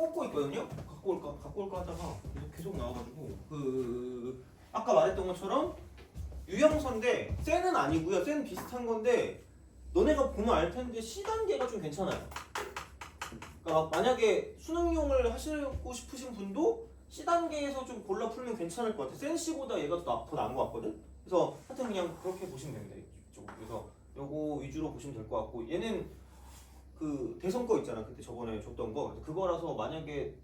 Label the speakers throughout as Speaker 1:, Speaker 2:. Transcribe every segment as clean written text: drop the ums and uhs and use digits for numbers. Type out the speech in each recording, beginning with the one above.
Speaker 1: 뽑고 있거든요. 갖고 올까 하다가 계속 나와가지고 아까 말했던 것처럼 유형선인데 셀은 아니고요. 셀은 비슷한 건데 너네가 보면 알 텐데 C 단계가 좀 괜찮아요. 그러니까 만약에 수능용을 하시고 싶으신 분도 C 단계에서 좀 골라 풀면 괜찮을 것 같아. 센 C보다 얘가 더 나은 것 같거든. 그래서 하여튼 그냥 그렇게 보시면 됩니다. 이쪽. 그래서 요거 위주로 보시면 될 것 같고 얘는 그 대선 거 있잖아. 그때 저번에 줬던 거. 그거라서 만약에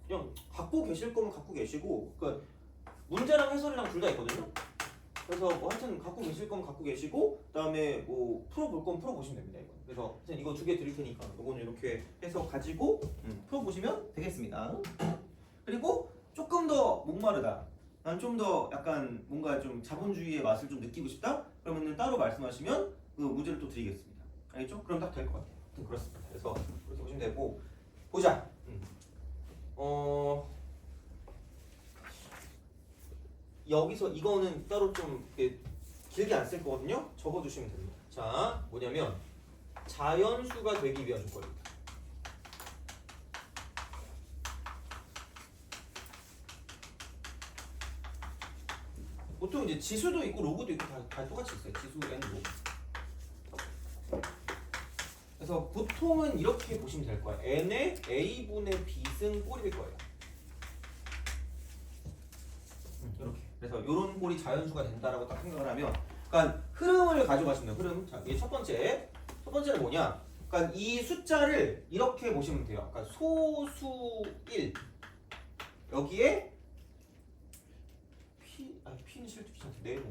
Speaker 1: 그냥 갖고 계실 거면 갖고 계시고, 그러니까 문제랑 해설이랑 둘 다 있거든요. 그래서 뭐 하여튼 갖고 계실 거면 갖고 계시고, 그다음에 뭐 풀어볼 거면 풀어보시면 됩니다. 이거. 그래서 하여튼 이거 두 개 드릴 테니까 이거는 이렇게 해서 가지고 풀어보시면 되겠습니다. 그리고 조금 더 목마르다. 난 좀 더 약간 뭔가 좀 자본주의의 맛을 좀 느끼고 싶다. 그러면은 따로 말씀하시면 그 문제를 또 드리겠습니다. 알겠죠? 그럼 딱 될 것 같아요. 아무튼 그렇습니다. 그래서 그렇게 보시면 되고 보자. 여기서 이거는 따로 좀 길게 안 쓸 거거든요. 적어두시면 됩니다. 자, 뭐냐면 자연수가 되기 위한 조건입니다. 보통 이제 지수도 있고 로그도 있고 다 똑같이 있어요. 지수 n 로그. 그래서 보통은 이렇게 보시면 될 거예요. n의 a분의 b승 꼴일 거예요. 이렇게. 그래서 이런 꼴이 자연수가 된다라고 딱 생각을 하면, 그러니까 흐름을 가져가시면 돼요. 흐름. 자, 이게 첫 번째는 뭐냐? 그러니까 이 숫자를 이렇게 보시면 돼요. 그러니까 소수 1 여기에 P는 실제 귀찮대.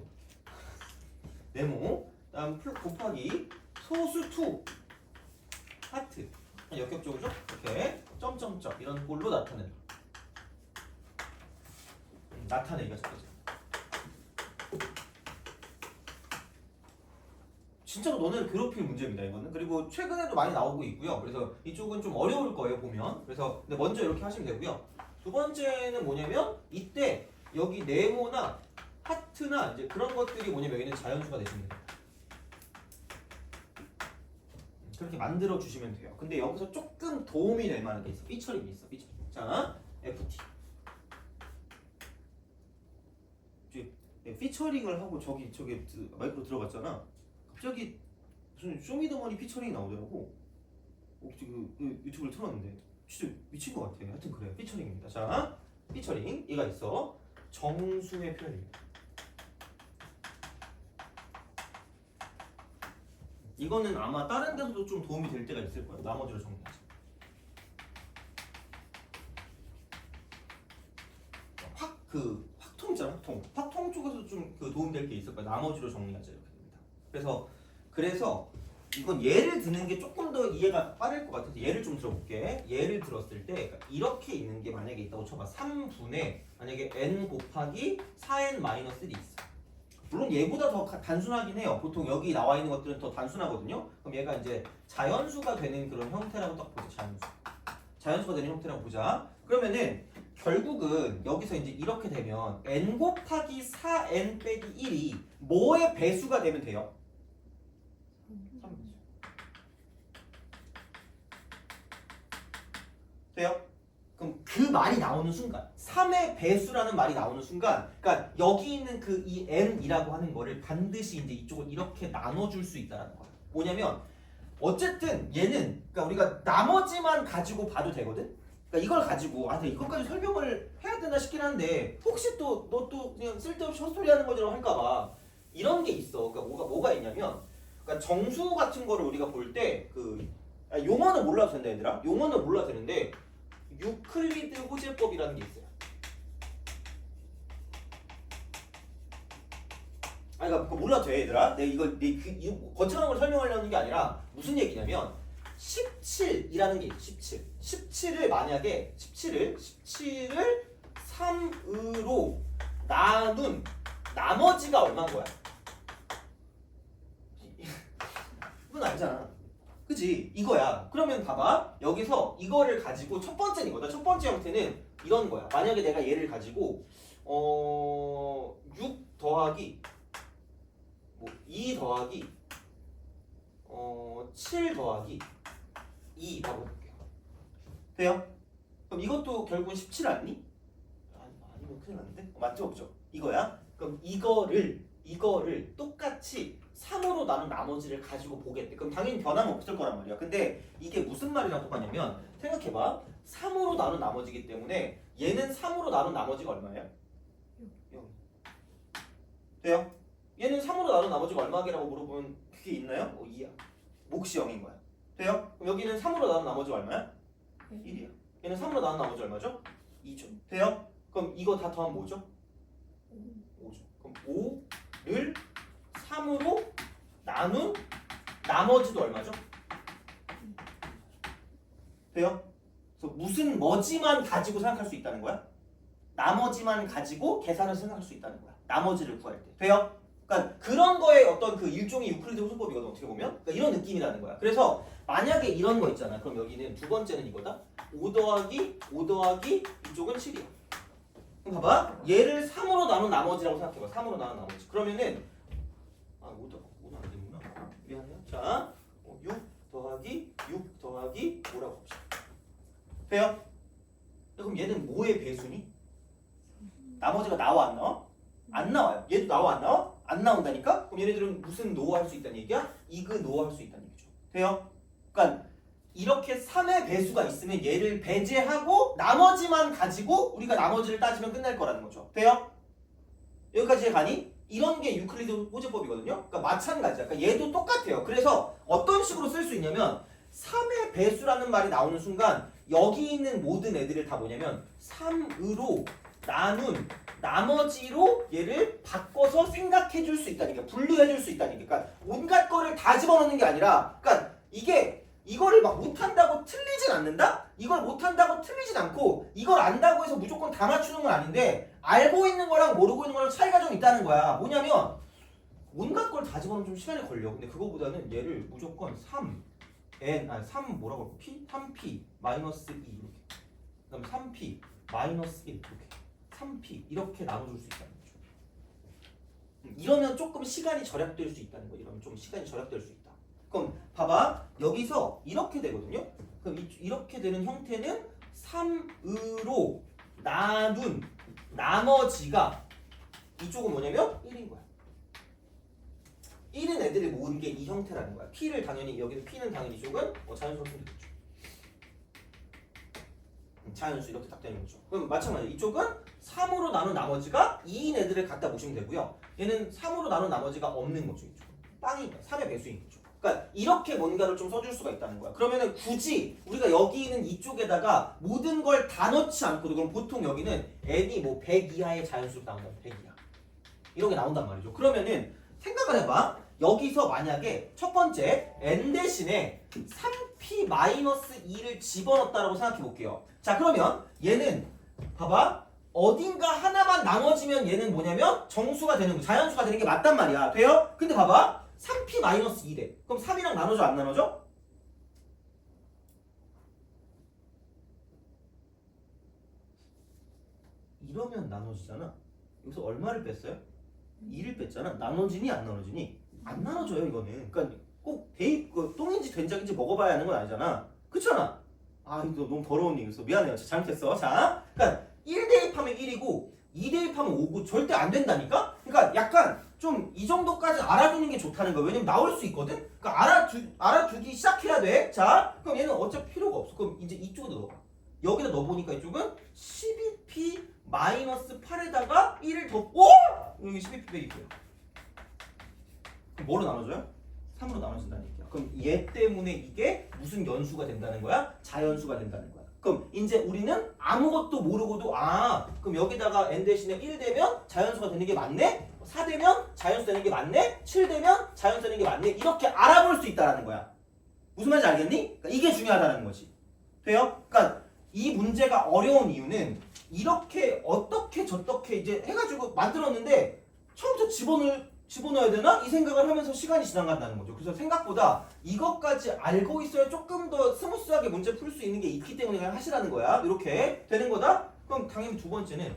Speaker 1: 네모. 다음 곱하기 소수 2 하트. 역겹적이죠? 이렇게 점점점 이런 꼴로 나타내기가 첫 번째. 진짜로 너네를 괴롭힐 문제입니다, 이거는. 그리고 최근에도 많이 나오고 있고요. 그래서 이쪽은 좀 어려울 거예요, 보면. 그래서 근데 먼저 이렇게 하시면 되고요. 두 번째는 뭐냐면 이때 여기 네모나 하트나 이제 그런 것들이 뭐냐면 여기는 자연수가 되시면 돼요. 그렇게 만들어 주시면 돼요. 근데 여기서 조금 도움이 될 만한 게 있어. 피처링이 있어. 피처링. 자, FT. 피처링을 하고 저기 마이크로 들어갔잖아. 갑자기 무슨 쇼미더머니 피처링이 나오더라고. 유튜브를 틀었는데 진짜 미친 것 같아. 하여튼 그래. 피처링입니다. 자, 피처링 얘가 있어. 정수의 표현입니다. 이거는 아마 다른 데서도 좀 도움이 될 때가 있을 거예요. 나머지로 정리하자. 확통 있잖아. 확통 쪽에서 좀 도움 될 게 있을 거예요. 나머지로 정리하자 이렇게 됩니다. 그래서 이건 예를 드는 게 조금 더 이해가 빠를 것 같아서 예를 좀 들어볼게. 예를 들었을 때 그러니까 이렇게 있는 게 만약에 있다고 쳐봐. 3분의 만약에 n 곱하기 4n-1이 있어. 물론 얘보다 더 단순하긴 해요. 보통 여기 나와 있는 것들은 더 단순하거든요. 그럼 얘가 이제 자연수가 되는 그런 형태라고 딱 보자. 자연수가 되는 형태라고 보자. 그러면은 결국은 여기서 이제 이렇게 되면 n 곱하기 4n 빼기 1이 뭐의 배수가 되면 돼요? 3배수. 돼요? 그럼 그 말이 나오는 순간 3의 배수라는 말이 나오는 순간 그러니까 여기 있는 이 n이라고 하는 거를 반드시 이제 이쪽을 이렇게 나눠줄 수 있다는 거야. 뭐냐면 어쨌든 얘는 그러니까 우리가 나머지만 가지고 봐도 되거든. 그러니까 이걸 가지고 이것까지 설명을 해야 되나 싶긴 한데 혹시 또 너 또 그냥 쓸데없이 헛소리하는 거처럼 할까봐 이런 게 있어. 그러니까 뭐가 있냐면 그러니까 정수 같은 거를 우리가 볼 때 용어는 몰라도 된다 얘들아. 용어는 몰라도 되는데 유클리드 호재법이라는 게 있어요. 그러니까 그거 몰라도 돼 얘들아. 내가 이거 거창한 걸 설명하려는 게 아니라 무슨 얘기냐면 17이라는 게 있어. 17을 만약에 17을 3으로 나눈 나머지가 얼마인 거야? 이건 알잖아. 그치? 이거야. 그러면 봐봐. 여기서 이거를 가지고 첫 번째는 이거다. 첫 번째 형태는 이런 거야. 만약에 내가 얘를 가지고 6 더하기 2 더하기 7 더하기 2라고 해볼게요. 돼요? 그럼 이것도 결국은 17 아니니? 아니면 큰일 났는데? 맞죠? 없죠? 이거야? 그럼 이거를 똑같이 3으로 나눈 나머지를 가지고 보겠대. 그럼 당연히 변함없을 거란 말이야. 근데 이게 무슨 말이랑 똑같냐면 생각해봐. 3으로 나눈 나머지기 때문에 얘는 3으로 나눈 나머지가 얼마예요? 0. 돼요? 얘는 3으로 나눈 나머지가 얼마라고 물어보면 그게 있나요? 2야. 몫이 0인 거야. 돼요? 그럼 여기는 3으로 나눈 나머지가 얼마야? 1이야. 얘는 3으로 나눈 나머지 얼마죠? 2죠. 돼요? 그럼 이거 다 더하면 뭐죠? 5죠. 그럼 5를 3으로 나눈 나머지도 얼마죠? 돼요? 그래서 무슨 뭐지만 가지고 생각할 수 있다는 거야? 나머지만 가지고 계산을 생각할 수 있다는 거야. 나머지를 구할 때. 돼요? 그러니까 그런 거에 어떤 그 일종의 유클리드 호소법이거든. 어떻게 보면. 그러니까 이런 느낌이라는 거야. 그래서 만약에 이런 거 있잖아. 그럼 여기는 두 번째는 이거다. 5 더하기 이쪽은 7이야. 그럼 봐봐. 얘를 3으로 나눈 나머지라고 생각해봐. 3으로 나눈 나머지. 그러면은 5는 안 되구나. 미안해요. 자, 6 더하기 5라고 합시다. 돼요? 그럼 얘는 뭐의 배수니? 나머지가 나와 안 나와? 안 나와요. 얘도 나와 안 나와? 안 나온다니까? 그럼 얘네들은 무슨 노 할 수 있다는 얘기야? 이그 노 할 수 있다는 얘기죠. 돼요? 그러니까 이렇게 3의 배수가 있으면 얘를 배제하고 나머지만 가지고 우리가 나머지를 따지면 끝날 거라는 거죠. 돼요? 여기까지 가니? 이런 게 유클리드 호재법이거든요. 그러니까 마찬가지야. 그러니까 얘도 똑같아요. 그래서 어떤 식으로 쓸 수 있냐면 3의 배수라는 말이 나오는 순간 여기 있는 모든 애들을 다 뭐냐면 3으로 나눈 나머지로 얘를 바꿔서 생각해 줄 수 있다는 게 분류해 줄 수 있다는 게 그러니까 온갖 거를 다 집어넣는 게 아니라 그러니까 이거를 막 못한다고 틀리진 않는다? 이걸 못한다고 틀리진 않고 이걸 안다고 해서 무조건 다 맞추는 건 아닌데 알고 있는 거랑 모르고 있는 거랑 차이가 좀 있다는 거야. 뭐냐면 온갖 걸 다 집어넣으면 좀 시간이 걸려. 근데 그거보다는 얘를 무조건 3 뭐라고 할까? P? 3P 마이너스 2 이렇게 그 다음에 3P 마이너스 1 이렇게 3P 이렇게 나눠줄 수 있다는 거죠. 이러면 조금 시간이 절약될 수 있다는 거. 이러면 좀 시간이 절약될 수 있다. 그럼 봐봐. 여기서 이렇게 되거든요. 그럼 이렇게 되는 형태는 3으로 나눈 나머지가 이쪽은 뭐냐면 1인 거야. 1인 애들이 모은 게 이 형태라는 거야. P를 당연히 여기는 P는 당연히 이쪽은 자연수로 쓰면 되겠죠. 자연수 이렇게 딱 되는 거죠. 그럼 마찬가지로 이쪽은 3으로 나눈 나머지가 2인 애들을 갖다 보시면 되고요. 얘는 3으로 나눈 나머지가 없는 거죠. 이쪽은 빵인 거야. 3의 배수인 거죠. 그러니까 이렇게 뭔가를 좀 써줄 수가 있다는 거야. 그러면은 굳이 우리가 여기 있는 이쪽에다가 모든 걸 다 넣지 않고도 그럼 보통 여기는 n이 뭐 100 이하의 자연수로 나온다. 100 이하. 이렇게 나온단 말이죠. 그러면은 생각을 해봐. 여기서 만약에 첫 번째 n 대신에 3p-2를 집어넣었다라고 생각해 볼게요. 자 그러면 얘는 봐봐. 어딘가 하나만 나눠지면 얘는 뭐냐면 정수가 되는 거, 자연수가 되는 게 맞단 말이야. 돼요? 근데 봐봐. 3p-2래. 그럼 3이랑 나눠져 안 나눠져? 이러면 나눠지잖아. 여기서 얼마를 뺐어요? 2를 뺐잖아. 나눠지니 안 나눠지니? 안 나눠져요 이거는. 그러니까 꼭 똥인지 된장인지 먹어봐야 하는 건 아니잖아. 그렇잖아. 이거 너무 더러운 얘기였어. 미안해요. 잘못했어. 자, 그러니까 1 대입하면 1이고 2 대입하면 5고 절대 안 된다니까? 그러니까 약간 좀 이 정도까지 알아두는 게 좋다는 거야. 왜냐면 나올 수 있거든? 그러니까 알아두기 시작해야 돼. 자, 그럼 얘는 어차피 필요가 없어. 그럼 이제 이쪽에다 넣어봐. 여기다 넣어보니까 이쪽은 12p-8에다가 1을 더 여기 12p 빼기 있고요. 그럼 뭐로 나눠져요? 3으로 나눠진다는 얘기야. 그럼 얘 때문에 이게 무슨 연수가 된다는 거야? 자연수가 된다는 거야. 그럼 이제 우리는 아무것도 모르고도 그럼 여기다가 n 대신에 1 되면 자연수가 되는 게 맞네? 4 되면 자연수 되는 게 맞네? 7 되면 자연수 되는 게 맞네? 이렇게 알아볼 수 있다는 거야. 무슨 말인지 알겠니? 그러니까 이게 중요하다는 거지. 돼요? 그러니까 이 문제가 어려운 이유는 이렇게 어떻게 저렇게 이제 해가지고 만들었는데 처음부터 집어넣어야 되나? 이 생각을 하면서 시간이 지나간다는 거죠. 그래서 생각보다 이것까지 알고 있어야 조금 더 스무스하게 문제 풀 수 있는 게 있기 때문에 그냥 하시라는 거야. 이렇게 되는 거다? 그럼 당연히 두 번째는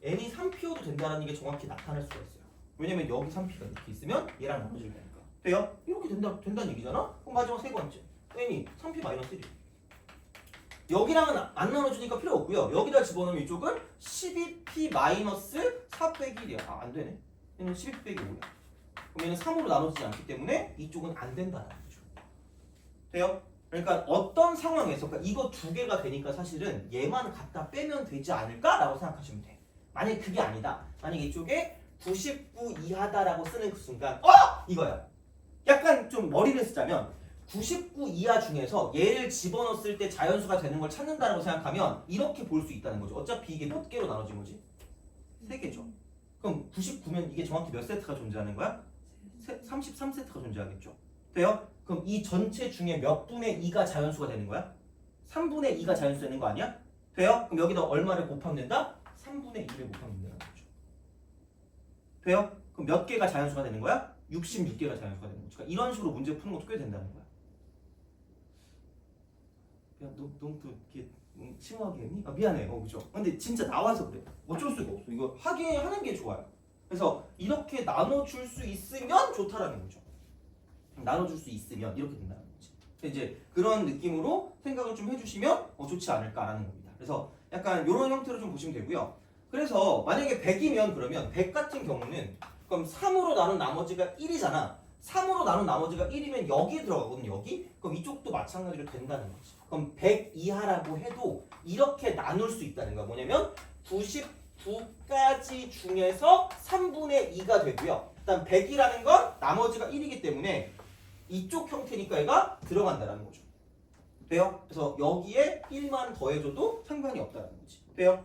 Speaker 1: n이 3p여도 된다는 게 정확히 나타날 수가 있어요. 왜냐면 여기 3p가 이렇게 있으면 얘랑 나눠질 거니까. 돼요? 이렇게 된다는 얘기잖아? 그럼 마지막 세 번째 n이 3p-1. 여기랑은 안 나눠주니까 필요 없고요. 여기다 집어넣으면 이쪽은 12p 마이너스 4 빼기 1이야. 안 되네. 얘는 12p 빼기 5야. 그럼 얘는 3으로 나눠지지 않기 때문에 이쪽은 안 된다는 거죠. 돼요? 그러니까 어떤 상황에서 그러니까 이거 두 개가 되니까 사실은 얘만 갖다 빼면 되지 않을까라고 생각하시면 돼. 만약에 그게 아니다. 만약에 이쪽에 99 이하다라고 쓰는 그 순간 이거야. 약간 좀 머리를 쓰자면 99 이하 중에서 얘를 집어넣었을 때 자연수가 되는 걸 찾는다라고 생각하면 이렇게 볼 수 있다는 거죠. 어차피 이게 몇 개로 나눠진 거지? 3개죠. 그럼 99면 이게 정확히 몇 세트가 존재하는 거야? 33세트가 존재하겠죠. 돼요? 그럼 이 전체 중에 몇 분의 2가 자연수가 되는 거야? 3분의 2가 자연수 되는 거 아니야? 돼요? 그럼 여기다 얼마를 곱하면 된다? 3분의 2를 곱하면 된다는 거죠. 돼요? 그럼 몇 개가 자연수가 되는 거야? 66개가 자연수가 되는 거죠. 그러니까 이런 식으로 문제 푸는 것도 꽤 된다는 거야. 야, 너무 또 이렇게 심오하게 했니? 미안해. 그죠? 근데 진짜 나와서 그래. 어쩔 수가 없어. 이거 하는 게 좋아요. 그래서 이렇게 나눠줄 수 있으면 좋다라는 거죠. 나눠줄 수 있으면 이렇게 된다는 거지. 이제 그런 느낌으로 생각을 좀 해주시면 좋지 않을까라는 겁니다. 그래서 약간 이런 형태로 좀 보시면 되고요. 그래서 만약에 100이면 그러면 100 같은 경우는 그럼 3으로 나눈 나머지가 1이잖아. 3으로 나눈 나머지가 1이면 여기 들어가거든요. 여기. 그럼 이쪽도 마찬가지로 된다는 거지. 그럼 100 이하라고 해도 이렇게 나눌 수 있다는 거야. 뭐냐면 99가지 중에서 3분의 2가 되고요. 일단 100이라는 건 나머지가 1이기 때문에 이쪽 형태니까 얘가 들어간다는 거죠. 돼요? 그래서 여기에 1만 더해줘도 상관이 없다는 거지. 돼요?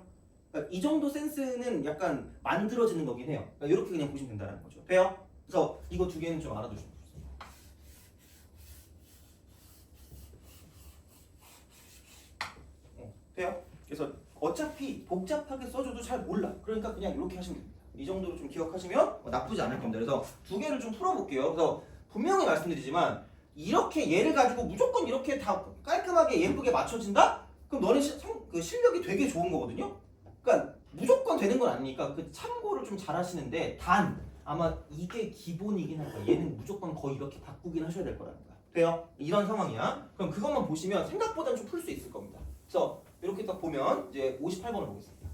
Speaker 1: 그러니까 이 정도 센스는 약간 만들어지는 거긴 해요. 그러니까 이렇게 그냥 보시면 된다는 거죠. 돼요? 그래서 이거 두 개는 좀 알아두시면 좋습니다. 돼요? 그래서 어차피 복잡하게 써줘도 잘 몰라. 그러니까 그냥 이렇게 하시면 됩니다. 이 정도로 좀 기억하시면 나쁘지 않을 겁니다. 그래서 두 개를 좀 풀어볼게요. 그래서 분명히 말씀드리지만 이렇게 얘를 가지고 무조건 이렇게 다 깔끔하게 예쁘게 맞춰진다? 그럼 너네 그 실력이 되게 좋은 거거든요? 그러니까 무조건 되는 건 아니니까 그 참고를 좀 잘 하시는데 단 아마 이게 기본이긴 할 거야. 얘는 무조건 거의 이렇게 바꾸긴 하셔야 될 거라는 거야. 돼요? 이런 상황이야. 그럼 그것만 보시면 생각보다는 좀 풀 수 있을 겁니다. 그래서 이렇게 딱 보면 이제 58번을 보겠습니다.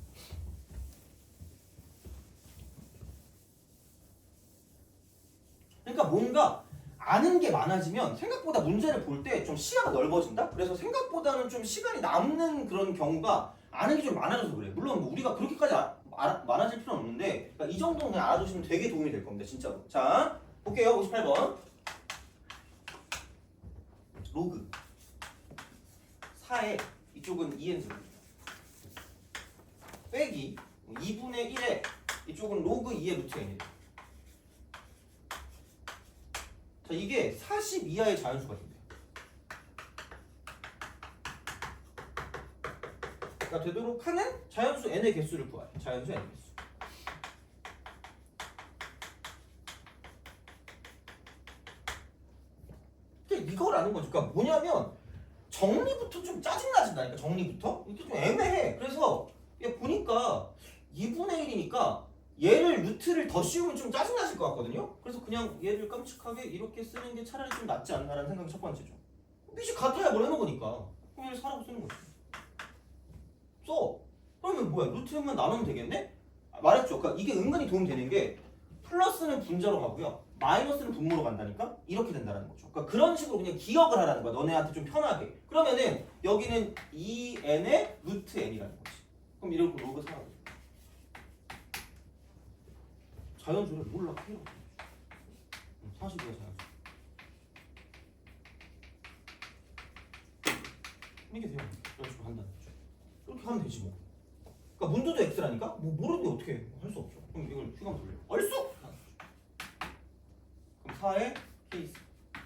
Speaker 1: 그러니까 뭔가 아는 게 많아지면 생각보다 문제를 볼 때 좀 시야가 넓어진다? 그래서 생각보다는 좀 시간이 남는 그런 경우가 아는 게 좀 많아져서 그래. 물론 뭐 우리가 그렇게까지 많아질 필요는 없는데 그러니까 이 정도는 그냥 알아두시면 되게 도움이 될 겁니다. 진짜로. 자, 볼게요. 58번. 로그 4에 이쪽은 2n제곱입니다. 빼기 2분의 1에 이쪽은 로그 2의 루트 n이에요. 자, 이게 40 이하의 자연수가 된대요. 그러니까 되도록 하는 자연수 n의 개수를 구하래. 자연수 n의 개수. 근데 이거라는 거죠. 그러니까 뭐냐면 정리부터 좀 짜증나진다니까. 정리부터 이게 좀 애매해. 그래서 보니까 2분의 1이니까 얘를 루트를 더 씌우면 좀 짜증나실 것 같거든요. 그래서 그냥 얘를 깜찍하게 이렇게 쓰는 게 차라리 좀 낫지 않나라는 생각이 첫 번째죠. 밑이 같아야 뭘 해먹으니까 그럼 얘를 4라고 쓰는 거지. 써. 그러면 뭐야? 루트만 나누면 되겠네? 말했죠. 그러니까 이게 은근히 도움 되는 게 플러스는 분자로 가고요. 마이너스는 분모로 간다니까? 이렇게 된다는 거죠. 그러니까 그런 식으로 그냥 기억을 하라는 거야. 너네한테 좀 편하게. 그러면은 여기는 2n의 루트 n이라는 거지. 그럼 이렇게 로그 4라고 돼. 자연수를 몰라. 40이야 자연수. 이게 돼요. 이런 식으로 한다는 거죠. 이렇게 하면 되지 뭐. 그러니까 문도도 x라니까? 뭐 모르는데 어떻게 할 수 없죠. 그럼 이걸 휘감 돌려. 얼쑤! 그럼 4의 케이스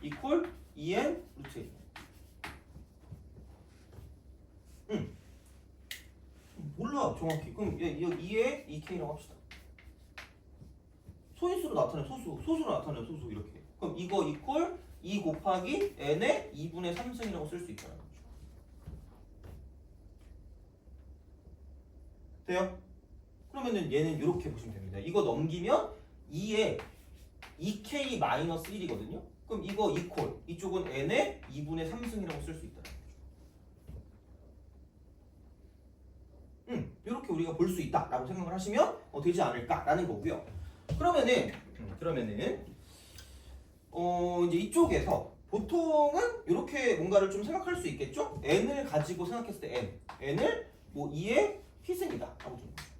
Speaker 1: 이퀄 2n 루트 1. 몰라 정확히. 그럼 2의 2k라고 합시다. 소인수로 나타내 소수로 나타내 소수 이렇게. 그럼 이거 이퀄 2 곱하기 n의 2분의 3승이라고 쓸 수 있다는 거죠. 돼요? 그러면은 얘는 이렇게 보시면 됩니다. 이거 넘기면 2에 2k-1이거든요. 그럼 이거 이퀄 이쪽은 n의 2분의 3승이라고 쓸 수 있다는 거죠. 우리가 볼 수 있다라고 생각을 하시면 되지 않을까라는 거고요. 그러면은 이제 이쪽에서 보통은 이렇게 뭔가를 좀 생각할 수 있겠죠? n을 가지고 생각했을 때 n을 뭐 2의 p승이다 하고 주는 거죠.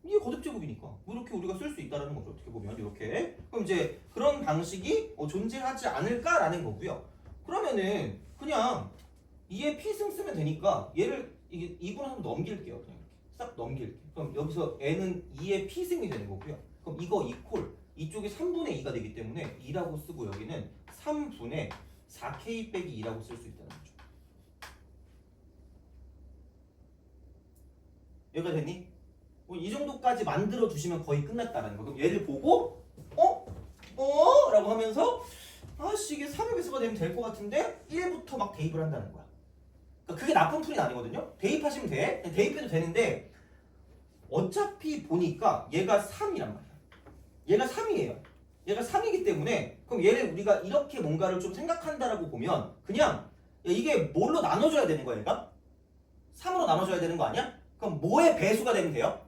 Speaker 1: 이게 거듭 제곱이니까 이렇게 우리가 쓸 수 있다는 거죠. 어떻게 보면 이렇게. 그럼 이제 그런 방식이 존재하지 않을까라는 거고요. 그러면은 그냥 2의 p승 쓰면 되니까 얘를 이게 2분의 3 넘길게요. 그냥 이렇게 싹 넘길게요. 그럼 여기서 n은 2의 p승이 되는 거고요. 그럼 이거 이퀄 이쪽이 3분의 2가 되기 때문에 2라고 쓰고 여기는 3분의 4k 빼기 2라고 쓸 수 있다는 거죠. 여기가 됐니? 이 정도까지 만들어 주시면 거의 끝났다라는 거. 그럼 얘를 보고 라고 하면서 아씨 이게 3의 배수가 되면 될 것 같은데 1부터 막 대입을 한다는 거야. 그러니까 그게 나쁜 풀이 아니거든요. 대입하시면 돼. 대입해도 되는데 어차피 보니까 얘가 3이란 말이야. 얘가 3이에요. 얘가 3이기 때문에 그럼 얘를 우리가 이렇게 뭔가를 좀 생각한다라고 보면 그냥 이게 뭘로 나눠줘야 되는 거야 얘가? 3으로 나눠줘야 되는 거 아니야? 그럼 뭐의 배수가 되면 돼요?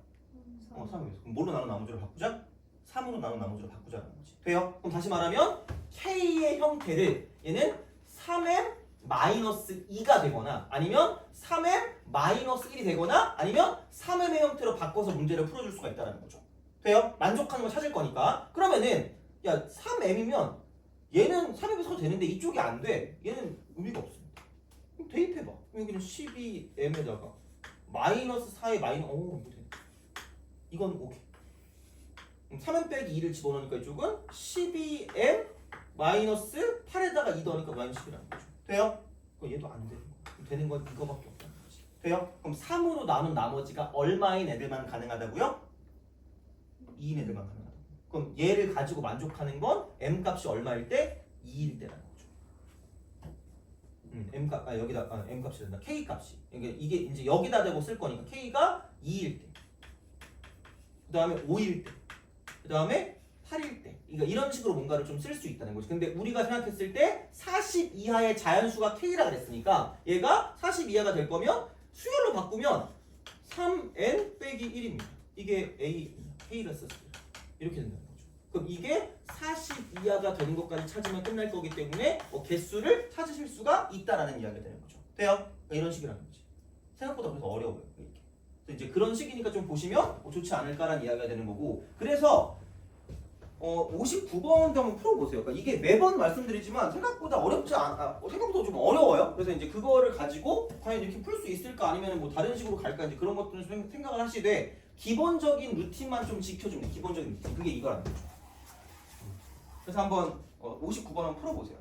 Speaker 1: 3의 배수. 그럼 뭘로 나눈 나머지로 바꾸자? 3으로 나눈 나머지로 바꾸자는 거지. 돼요? 그럼 다시 말하면 K의 형태를 얘는 3m-2가 되거나 아니면 3m-1이 되거나 아니면 3m의 형태로 바꿔서 문제를 풀어줄 수가 있다는 거죠. 돼요? 만족하는 거 찾을 거니까. 그러면은 야 3m이면 얘는 3의 배수가 되는데 이쪽이 안 돼. 얘는 의미가 없습니다. 그럼 대입해봐. 여기는 12m에다가 -4의 이거 되네. 이건 오케이. 3m 빼기 2를 집어넣으니까 이쪽은 12m 마이너스 8에다가 2 더하니까 -10이라는 거죠. 돼요? 그럼 얘도 안 되는 거야. 되는 건 이거밖에 없다는 거지. 돼요? 그럼 3으로 나눈 나머지가 얼마인 애들만 가능하다고요? 2인 애들만 가능하다고. 그럼 얘를 가지고 만족하는 건 m 값이 얼마일 때? 2일 때라는 거죠. m 값 여기다 m 값이 된다. k 값이. 이게 이제 여기다 대고 쓸 거니까 k가 2일 때. 그다음에 5일 때. 그다음에 8일 때. 그러니까 이런 식으로 뭔가를 좀 쓸 수 있다는 거지. 근데 우리가 생각했을 때 40 이하의 자연수가 k라 그랬으니까 얘가 40 이하가 될 거면 수열로 바꾸면 3n 빼기 1입니다. 이게 k가 썼어요. 이렇게 된다는 거죠. 그럼 이게 40 이하가 되는 것까지 찾으면 끝날 거기 때문에 개수를 찾으실 수가 있다라는 이야기가 되는 거죠. 돼요? 그러니까 이런 식이라는 거지. 생각보다 그래서 어려워요. 이렇게. 그래서 이제 그런 식이니까 좀 보시면 좋지 않을까라는 이야기가 되는 거고. 그래서 59번도 한번 풀어보세요. 그러니까 이게 매번 말씀드리지만 생각보다 생각보다 좀 어려워요. 그래서 이제 그거를 가지고 과연 이렇게 풀 수 있을까 아니면 뭐 다른 식으로 갈까 이제 그런 것들을 좀 생각을 하시되 기본적인 루틴만 좀 지켜주면 기본적인 루틴 그게 이거라는 거죠. 그래서 한번 59번 한번 풀어보세요.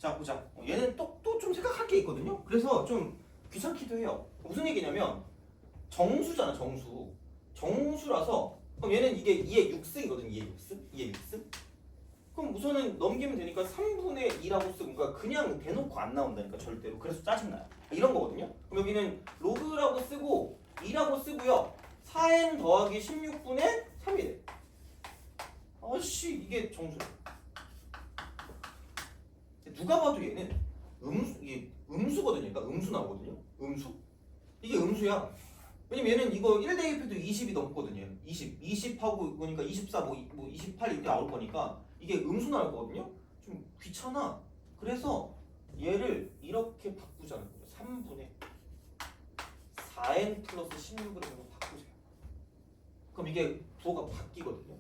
Speaker 1: 자 보자. 얘는 또 좀 생각할 게 있거든요. 그래서 좀 귀찮기도 해요. 무슨 얘기냐면 정수잖아 정수. 정수라서 그럼 얘는 이게 2의 6승이거든. 2의 6승? 2의 6승? 그럼 우선은 넘기면 되니까 3분의 2라고 쓰고 그러니까 그냥 대놓고 안 나온다니까 절대로. 그래서 짜증나요. 이런 거거든요. 그럼 여기는 로그라고 쓰고 2라고 쓰고요. 4n 더하기 16분의 3이래. 아씨 이게 정수래. 누가 봐도 얘는 이게 음수거든요. 그러니까 음수 나오거든요. 음수? 이게 음수야. 왜냐면 얘는 이거 1 대입해도 20이 넘거든요. 20하고 그러니까 24, 뭐 28 이렇게 나올 거니까 이게 음수 나올 거거든요. 좀 귀찮아. 그래서 얘를 이렇게 바꾸자는 거죠. 3분의 4n 플러스 16으로 바꾸세요. 그럼 이게 부호가 바뀌거든요.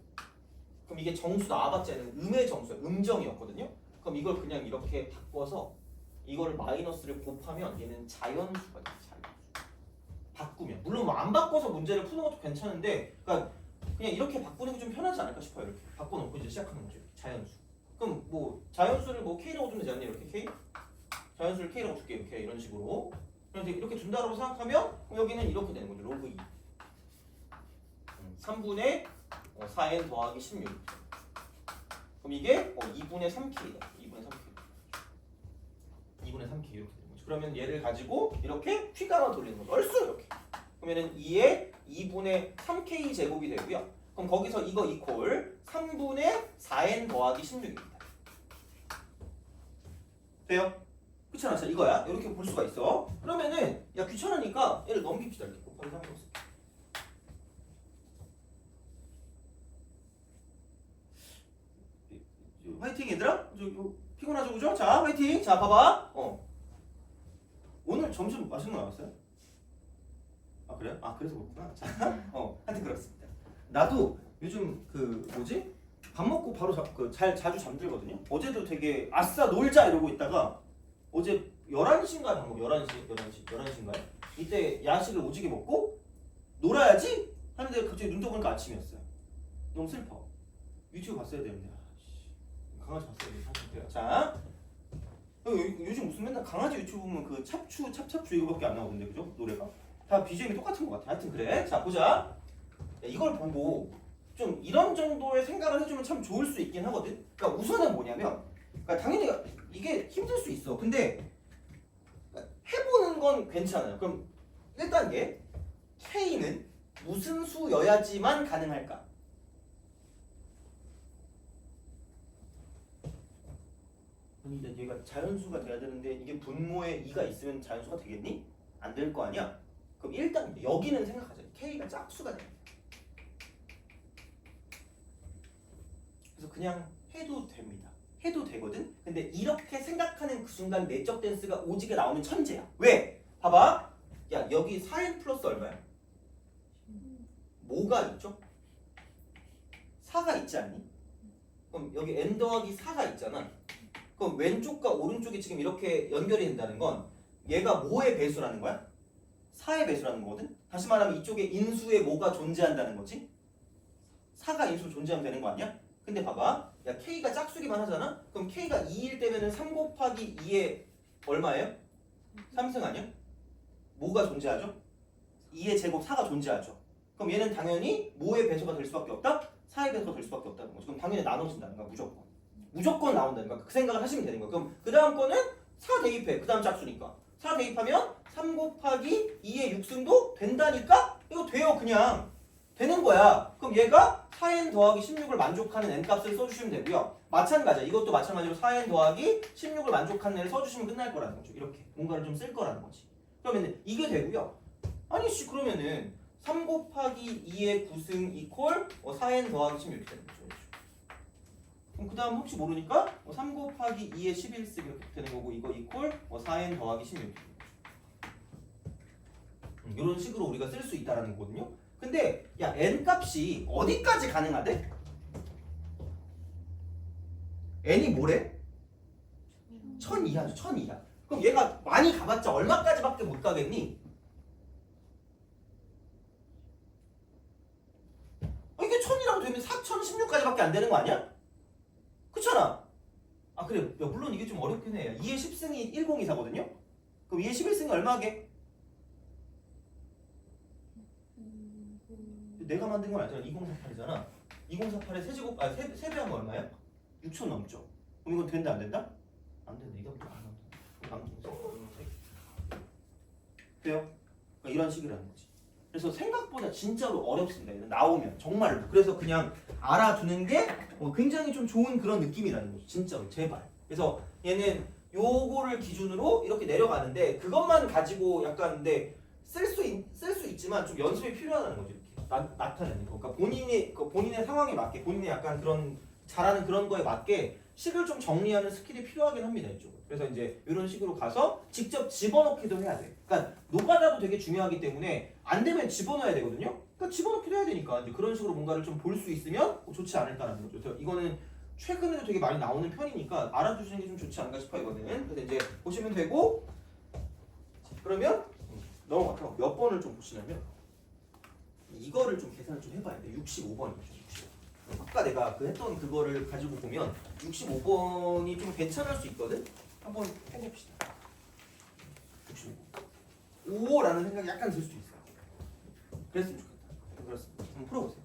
Speaker 1: 그럼 이게 정수 나와봤자 얘는 음의 정수야. 음정이었거든요. 그럼 이걸 그냥 이렇게 바꿔서 이거를 마이너스를 곱하면 얘는 자연수가 돼요. 자연수. 바꾸면. 물론 뭐 안 바꿔서 문제를 푸는 것도 괜찮은데 그러니까 그냥 이렇게 바꾸는 게 좀 편하지 않을까 싶어요. 이렇게 바꿔놓고 이제 시작하는 거죠. 자연수. 그럼 뭐 자연수를 뭐 K라고 두면 되지 않니? 이렇게 K? 자연수를 K라고 줄게. 이렇게 이런 식으로. 그래서 이렇게 준다라고 생각하면 여기는 이렇게 되는 거죠. 로그 2. 3분의 4n 더하기 16. 그럼 이게 2분의 3K다. 2분의 3K. 2분의 3K 이렇게 되는 거죠. 그러면 얘를 가지고 이렇게 휘감아 돌리는 거죠. 얼쑤 이렇게. 그러면은 2에 2분의 3K 제곱이 되고요. 그럼 거기서 이거 이퀄 3분의 4n 더하기 16입니다. 돼요? 그렇잖아. 자, 이거야. 이렇게 볼 수가 있어. 그러면은 야 귀찮으니까 얘를 넘깁시다. 이렇게 곱하기 3 플러스. 화이팅 얘들아. 피곤하죠 그죠? 자 화이팅. 자 봐봐. 오늘 점심 맛있는 거 나왔어요? 아 그래요? 아 그래서 그렇구나. 자 하여튼 그렇습니다. 나도 요즘 그 뭐지? 밥 먹고 바로 자주 잠들거든요. 어제도 되게 아싸 놀자 이러고 있다가 어제 11시인가 밥 먹고 11시인가요? 이때 야식을 오지게 먹고 놀아야지 하는데 갑자기 눈 떠보니까 아침이었어요. 너무 슬퍼. 유튜브 봤어야 되는데. 강아지 봤어야 돼. 사실. 자, 요즘 무슨 맨날 강아지 유튜브 보면 그 찹찹추 이거밖에 안 나오던데 그죠? 노래가 다 BGM이 똑같은 것 같아. 하여튼 그래. 자 보자. 야, 이걸 보고 좀 이런 정도의 생각을 해주면 참 좋을 수 있긴 하거든. 그러니까 우선은 뭐냐면, 그러니까 당연히 이게 힘들 수 있어. 근데 해보는 건 괜찮아요. 그럼 1단계 K는 무슨 수여야지만 가능할까? 아니 얘가 자연수가 돼야 되는데 이게 분모에 2가 있으면 자연수가 되겠니? 안 될 거 아니야? 그럼 일단 여기는 생각하자. K가 짝수가 돼. 그래서 그냥 해도 됩니다. 해도 되거든? 근데 이렇게 생각하는 그 순간 내적 댄스가 오지게 나오면 천재야. 왜? 봐봐. 야 여기 4n 플러스 얼마야? 뭐가 있죠? 4가 있지 않니? 그럼 여기 n 더하기 4가 있잖아. 그럼 왼쪽과 오른쪽이 지금 이렇게 연결이 된다는 건 얘가 뭐의 배수라는 거야? 4의 배수라는 거거든? 다시 말하면 이쪽에 인수에 뭐가 존재한다는 거지? 4가 인수로 존재하면 되는 거 아니야? 근데 봐봐. 야 K가 짝수기만 하잖아? 그럼 K가 2일 때면은 3 곱하기 2에 얼마예요? 3승 아니야? 뭐가 존재하죠? 2의 제곱 4가 존재하죠. 그럼 얘는 당연히 뭐의 배수가 될 수밖에 없다? 4의 배수가 될 수밖에 없다는 거죠. 그럼 당연히 나눠진다는 거야. 무조건 나온다는 거야. 그 생각을 하시면 되는 거야. 그럼 그 다음 거는 4 대입해. 그 다음 짝수니까. 4 대입하면 3 곱하기 2의 6승도 된다니까? 이거 돼요. 그냥. 되는 거야. 그럼 얘가 4n 더하기 16을 만족하는 n값을 써주시면 되고요. 마찬가지야. 이것도 마찬가지로 4n 더하기 16을 만족하는 애를 써주시면 끝날 거라는 거죠. 이렇게. 뭔가를 좀 쓸 거라는 거지. 그러면 이게 되고요. 아니 씨 그러면은 3 곱하기 2의 9승 이퀄 4n 더하기 16 이렇게 되는 거죠. 그럼 그 다음 혹시 모르니까 3 곱하기 2의 11승 이렇게 되는 거고 이거 이퀄 4n 더하기 16 이렇게 되는 거죠. 이런 식으로 우리가 쓸 수 있다는 거거든요. 근데 야 n 값이 어디까지 가능하대? n이 뭐래? 1000 이하죠. 1000 이하. 그럼 얘가 많이 가봤자 얼마까지밖에 못 가겠니? 이게 1000이라고 되면 4016까지밖에 안 되는 거 아니야? 그렇잖아. 그래. 야, 물론 이게 좀 어렵긴 해. 2의 10승이 1024거든요. 그럼 2의 11승이 얼마게? 내가 만든 건 알잖아. 2048이잖아. 2048의 세제곱 세배하면 얼마야? 6천 넘죠. 그럼 이건 된다 안 된다? 안 된다. 이거 안 된다. 돼요? 그러니까 이런 식이라는 거지. 그래서 생각보다 진짜로 어렵습니다. 얘는 나오면 정말로. 그래서 그냥 알아두는 게 굉장히 좀 좋은 그런 느낌이라는 거죠. 진짜로 제발. 그래서 얘는 요거를 기준으로 이렇게 내려가는데 그것만 가지고 약간 근데 쓸 수 있지만 좀 연습이 필요하다는 거죠. 이렇게 나타내는 거. 그러니까 본인의 상황에 맞게 본인의 약간 그런 잘하는 그런 거에 맞게 식을 좀 정리하는 스킬이 필요하긴 합니다. 이쪽은. 그래서 이제 이런 식으로 가서 직접 집어넣기도 해야 돼. 그러니까 노가다도 되게 중요하기 때문에 안 되면 집어넣어야 되거든요. 그러니까 집어넣기도 해야 되니까 이제 그런 식으로 뭔가를 좀 볼 수 있으면 좋지 않을까라는 거죠. 그래서 이거는 최근에도 되게 많이 나오는 편이니까 알아두시는 게 좀 좋지 않을까 싶어 이거는. 그래서 이제 보시면 되고 그러면 넘어가서 몇 번을 좀 보시냐면 이거를 좀 계산을 좀 해봐야 돼. 65번이죠. 65번. 아까 내가 그 했던 그거를 가지고 보면 65번이 좀 괜찮을 수 있거든. 한번 해봅시다. 65번. 5라는 생각이 약간 들 수도 있어요. 그랬으면 좋겠다. 그렇습니다. 한번 풀어보세요.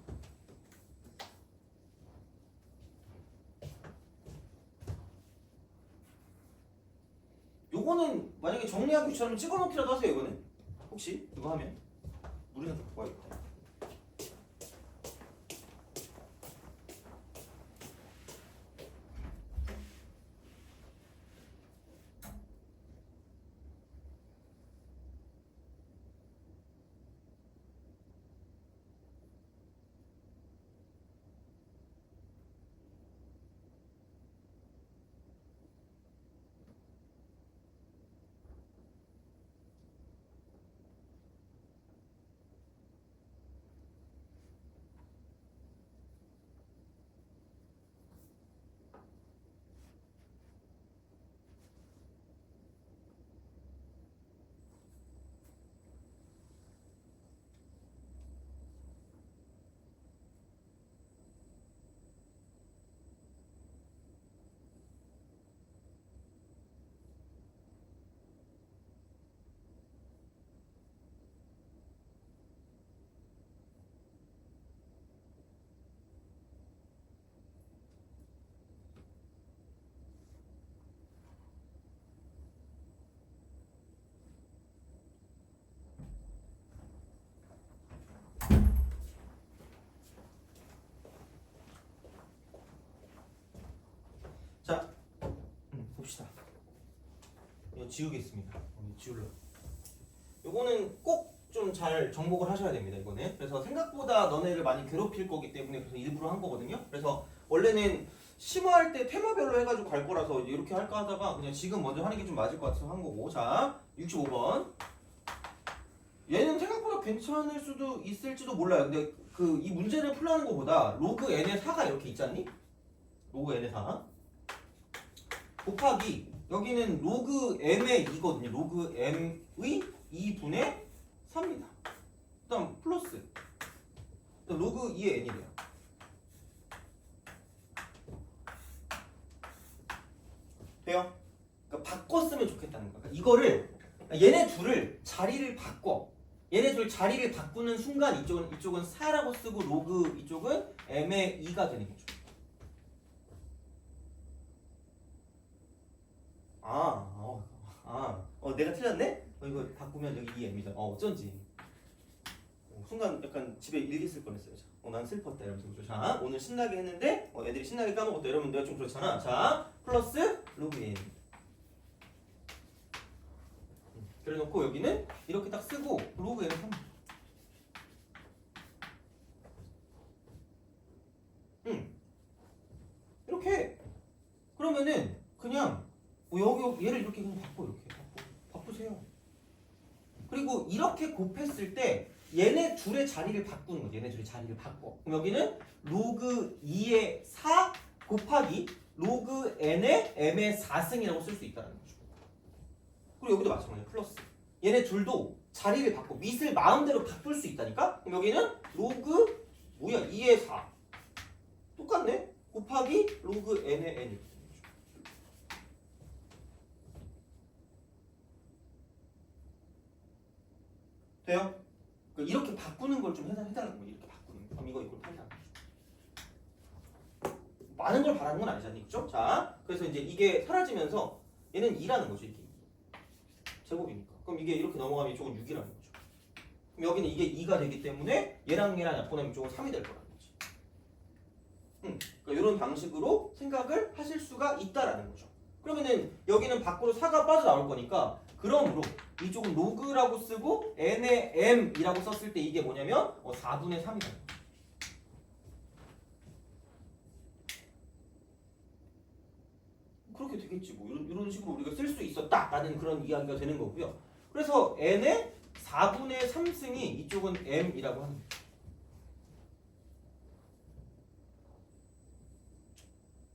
Speaker 1: 요거는 만약에 정리하기 귀찮으면 찍어놓기라도 하세요. 이거는 혹시 이거 하면 우리는 갖고 와야겠다. 자, 봅시다. 이거 지우겠습니다. 지울러. 요거는 꼭 좀 잘 정복을 하셔야 됩니다. 이거는. 그래서 생각보다 너네를 많이 괴롭힐 거기 때문에 그래서 일부러 한 거거든요. 그래서 원래는 심화할 때 테마별로 해가지고 갈 거라서 이렇게 할까 하다가 그냥 지금 먼저 하는 게 좀 맞을 것 같아서 한 거고. 자, 65번. 얘는 생각보다 괜찮을 수도 있을지도 몰라요. 근데 그 이 문제를 풀라는 것보다 로그 n의 4가 이렇게 있지 않니? 로그 n의 4. 곱하기 여기는 로그 m의 2거든요. 로그 m의 2분의 3입니다. 그 다음 플러스 로그 2의 n이래요. 돼요? 그러니까 바꿨으면 좋겠다는 거야. 그러니까 이거를 얘네 둘을 자리를 바꿔. 얘네 둘 자리를 바꾸는 순간 이쪽은 4라고 쓰고 로그 이쪽은 m의 2가 되는 거죠. 내가 틀렸네? 이거 바꾸면 여기 2m이다. 어쩐지. 순간 약간 집에 일기 쓸 뻔했어요. 난 슬펐다 이러면서. 자, 오늘 신나게 했는데 애들이 신나게 까먹었다 이러면 내가 좀 그렇잖아. 자, 플러스 로그 n. 그래 놓고 여기는 이렇게 딱 쓰고 로그 n을 3. 이렇게 그러면은 그냥 여기 얘를 이렇게 그냥 바꾸세요. 그리고 이렇게 곱했을 때 얘네 둘의 자리를 바꾸는 거죠. 얘네 둘의 자리를 바꿔. 그럼 여기는 로그 2의 4 곱하기 로그 n의 m의 4승이라고 쓸 수 있다는 거죠. 그리고 여기도 마찬가지예요. 플러스. 얘네 둘도 자리를 바꿔. 밑을 마음대로 바꿀 수 있다니까? 그럼 여기는 로그 2의 4 똑같네? 곱하기 로그 n의 n. 돼요? 그러니까 이렇게 바꾸는 걸 좀 해달라는 거예요. 이렇게 바꾸는 거. 그럼 이걸 팔자. 많은 걸 바라는 건 아니잖아요. 그죠? 자, 그래서 이제 이게 사라지면서 얘는 2라는 거죠. 이게 제곱이니까. 그럼 이게 이렇게 넘어가면 이쪽은 6이라는 거죠. 그럼 여기는 이게 2가 되기 때문에 얘랑 약분하면 이쪽은 3이 될 거라는 거지. 그러니까 이런 방식으로 생각을 하실 수가 있다라는 거죠. 그러면은 여기는 밖으로 4가 빠져나올 거니까 그러므로 이쪽은 로그라고 쓰고 n의 m이라고 썼을 때 이게 뭐냐면 4분의 3이 되는 거죠. 그렇게 되겠지 뭐 이런 식으로 우리가 쓸 수 있었다라는 그런 이야기가 되는 거고요. 그래서 n의 4분의 3승이 이쪽은 m이라고 하는 거죠.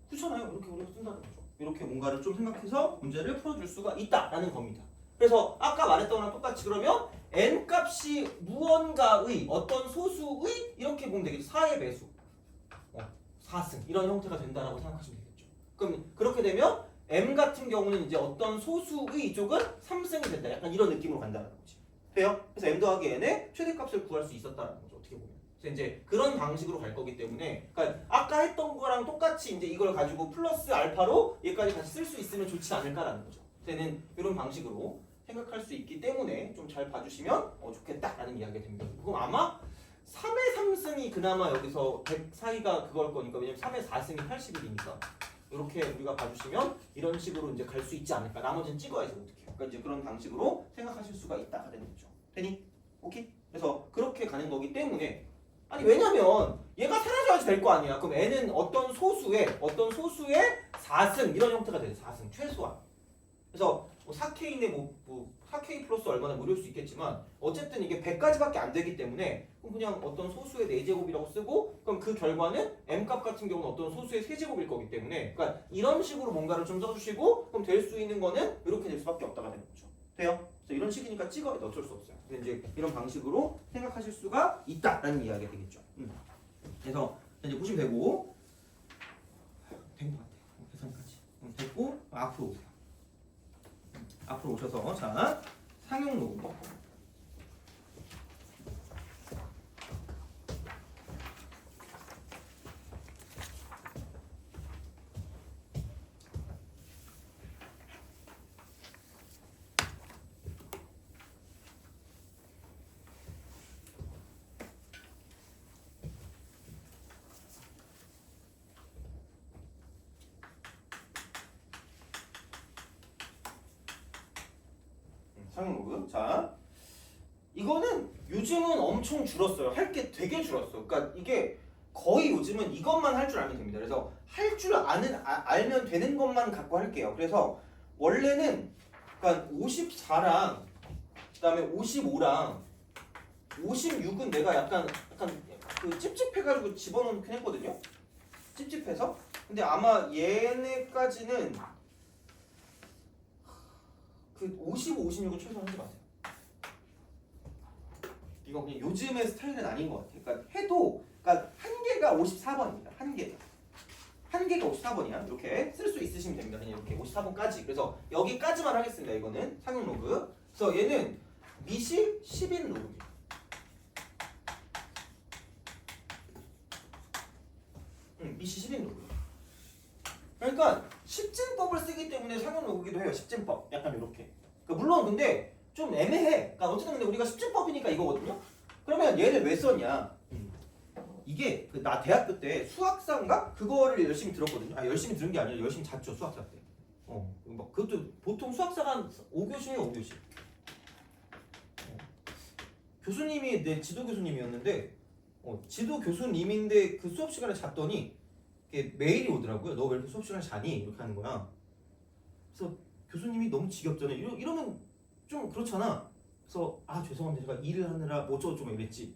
Speaker 1: 그렇잖아요. 이렇게 우리가 쓴다는 거죠. 이렇게 뭔가를 좀 생각해서 문제를 풀어줄 수가 있다라는 겁니다. 그래서 아까 말했던 거랑 똑같이 그러면 n 값이 무언가의 어떤 소수의 이렇게 보면 되겠죠. 4의 배수 4승 이런 형태가 된다라고 생각하시면 되겠죠. 그럼 그렇게 되면 m 같은 경우는 이제 어떤 소수의 이쪽은 3승이 된다. 약간 이런 느낌으로 간다는 거지. 돼요? 그래서 m 더하기 n의 최대값을 구할 수 있었다는 거죠. 어떻게 보면. 그래서 이제 그런 방식으로 갈 거기 때문에 그러니까 아까 했던 거랑 똑같이 이제 이걸 가지고 플러스 알파로 얘까지 같이 쓸 수 있으면 좋지 않을까라는 거죠. 저는 이런 방식으로 생각할 수 있기 때문에 좀 잘 봐주시면 좋겠다라는 이야기가 됩니다. 그럼 아마 3의 3승이 그나마 여기서 100 사이가 그걸 거니까 왜냐면 3의 4승이 80일이니까 이렇게 우리가 봐주시면 이런 식으로 이제 갈 수 있지 않을까. 나머지는 찍어야지 어떻게. 그러니까 이제 그런 방식으로 생각하실 수가 있다가 되는 거죠. 되니? 오케이? 그래서 그렇게 가는 거기 때문에 아니 왜냐면 얘가 사라져야지 될 거 아니야. 그럼 n은 어떤 소수의 4승 이런 형태가 되죠. 4승 최소한. 그래서 4K인데 4K 플러스 얼마나 무료일 수 있겠지만 어쨌든 이게 100까지밖에 안 되기 때문에 그냥 어떤 소수의 4제곱이라고 쓰고 그럼 그 결과는 m값 같은 경우는 어떤 소수의 3제곱일 거기 때문에 그러니까 이런 식으로 뭔가를 좀 써주시고 그럼 될 수 있는 거는 이렇게 될 수밖에 없다가 되는 거죠. 돼요? 그래서 이런 식이니까 찍어야 돼. 어쩔 수 없어요. 근데 이제 이런 방식으로 생각하실 수가 있다라는 이야기가 되겠죠. 그래서 이제 보시면 되고 된 것 같아요. 계산까지 됐고 앞으로 오세요. 앞으로 오셔서 자 상용 로그 상용 로그. 자 이거는 요즘은 엄청 줄었어요. 할 게 되게 줄었어. 그러니까 이게 거의 요즘은 이것만 할 줄 알면 됩니다. 그래서 할 줄 알면 되는 것만 갖고 할게요. 그래서 원래는 그러니까 54랑 그다음에 55랑 56은 내가 약간 그 찝찝해가지고 집어넣긴 했거든요. 찝찝해서. 근데 아마 얘네까지는 그 55, 56은 최소한 하지 마세요. 이거 그냥 요즘의 스타일은 아닌 것 같아요. 그러니까 해도 그러니까 한 개가 54번입니다. 한 개가 54번이야. 이렇게 쓸 수 있으시면 됩니다. 그냥 이렇게 54번까지. 그래서 여기까지만 하겠습니다. 이거는 상용 로그. 그래서 얘는 미시 10인 로그입니다. 미시 10인 로그. 그러니까 십진법을 쓰기 때문에 상용 로그기도 해요. 십진법. 약간 이렇게. 그러니까 물론 근데 좀 애매해. 그러니까 어쨌든 근데 우리가 십진법이니까 이거거든요. 그러면 얘를 왜 썼냐? 이게 나 대학교 때 수학사인가? 그거를 열심히 들었거든요. 아 열심히 들은 게 아니라 열심히 잤죠 수학사 때. 막 그것도 보통 수학사가 한 5교시에요 5교시. 교수님이 내 지도 교수님이었는데 지도 교수님인데 그 수업 시간에 잤더니 메일이 오더라고요. 너 왜 이렇게 수업 시간에 자니? 이렇게 하는 거야. 그래서 교수님이 너무 지겹잖아요. 이러면 좀 그렇잖아. 그래서 아 죄송합니다. 제가 일을 하느라 뭐 어쩌고 이랬지.